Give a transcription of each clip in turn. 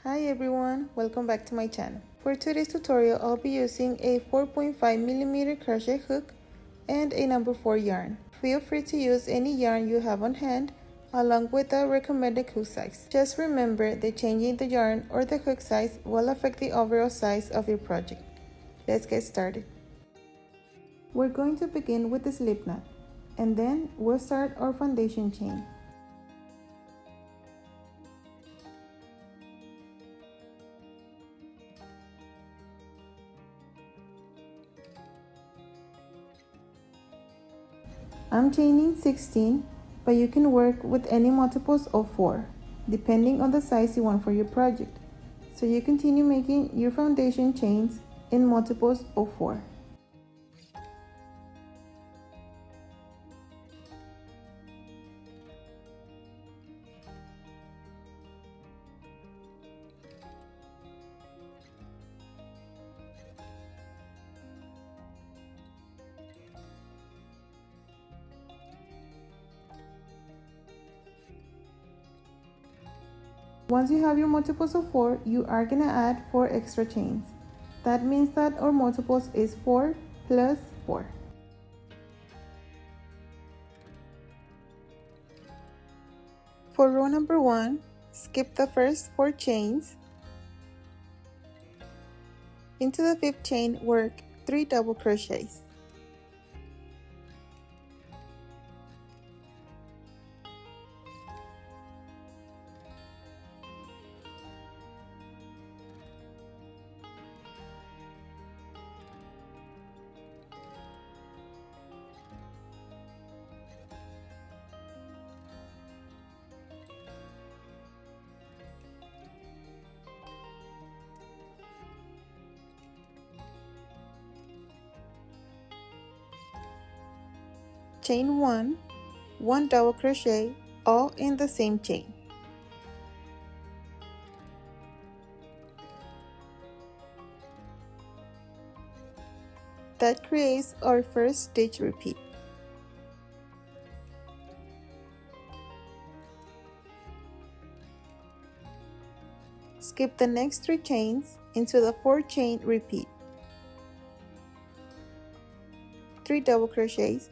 Hi everyone, welcome back to my channel. For today's tutorial, I'll be using a 4.5mm crochet hook and a number 4 yarn. Feel free to use any yarn you have on hand along with the recommended hook size. Just remember that changing the yarn or the hook size will affect the overall size of your project. Let's get started. We're going to begin with the slip knot and then we'll start our foundation chain. I'm chaining 16, but you can work with any multiples of 4, depending on the size you want for your project. So you continue making your foundation chains in multiples of 4. Once you have your multiples of 4, you are going to add 4 extra chains. That means that our multiples is 4 plus 4. For row number 1, skip the first 4 chains. Into the 5th chain, work 3 double crochets. Chain 1, 1 double crochet, all in the same chain. That creates our first stitch repeat. Skip the next 3 chains into the 4 chain repeat. 3 double crochets,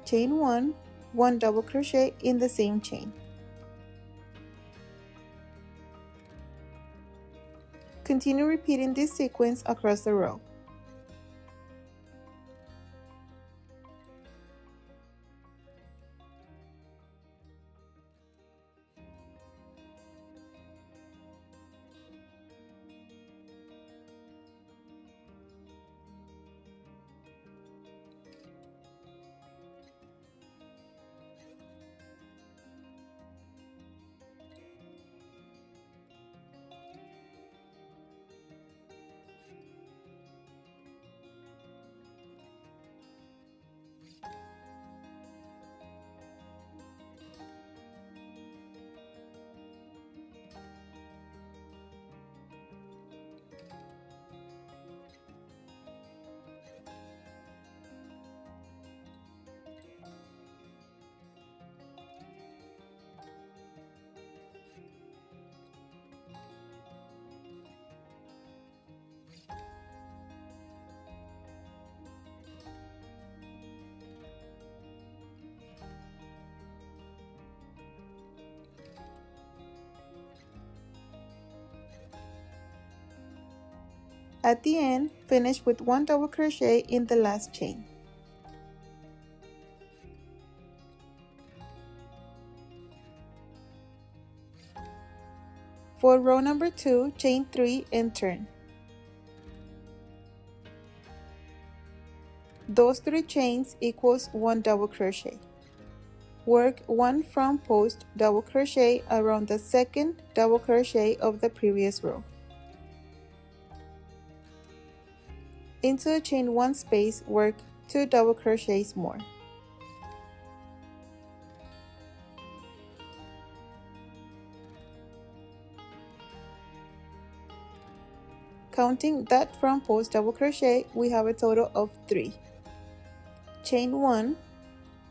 chain 1, 1 double crochet in the same chain. Continue repeating this sequence across the row. At the end, finish with 1 double crochet in the last chain. For row number 2, chain 3 and turn. Those 3 chains equals 1 double crochet. Work 1 front post double crochet around the 2nd double crochet of the previous row. Into the chain 1 space, work 2 double crochets more. Counting that front post double crochet, we have a total of 3. Chain 1,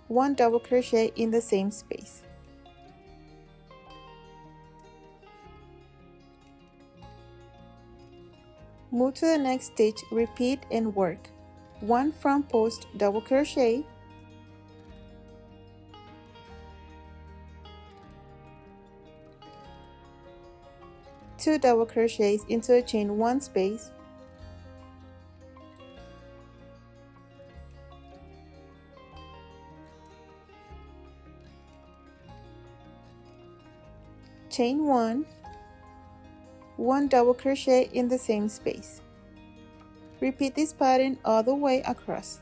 1 double crochet in the same space. Move to the next stitch, repeat and work. 1 front post double crochet, 2 double crochets into a chain 1 space, chain 1, 1 double crochet in the same space. Repeat this pattern all the way across.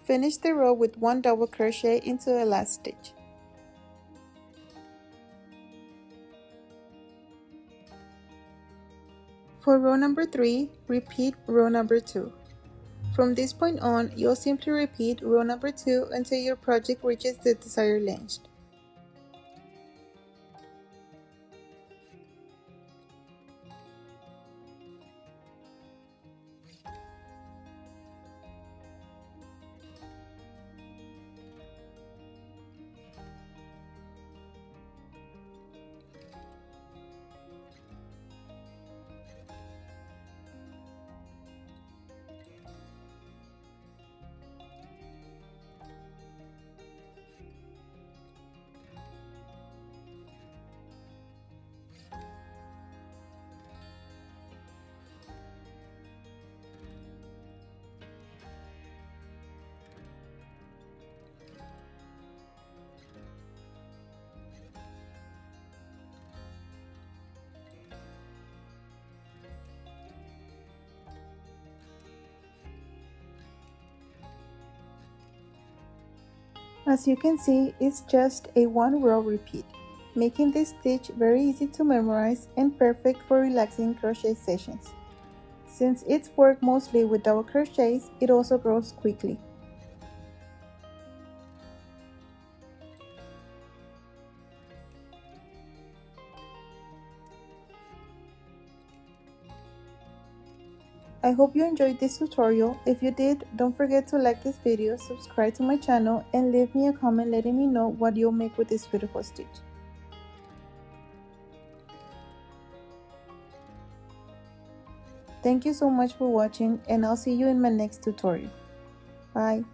Finish the row with 1 double crochet into the last stitch. For row number 3, repeat row number 2. From this point on, you'll simply repeat row number 2 until your project reaches the desired length. As you can see, it's just a 1 row repeat, making this stitch very easy to memorize and perfect for relaxing crochet sessions. Since it's worked mostly with double crochets, it also grows quickly. I hope you enjoyed this tutorial. If you did, don't forget to like this video, subscribe to my channel, and leave me a comment letting me know what you'll make with this beautiful stitch. Thank you so much for watching, and I'll see you in my next tutorial. Bye!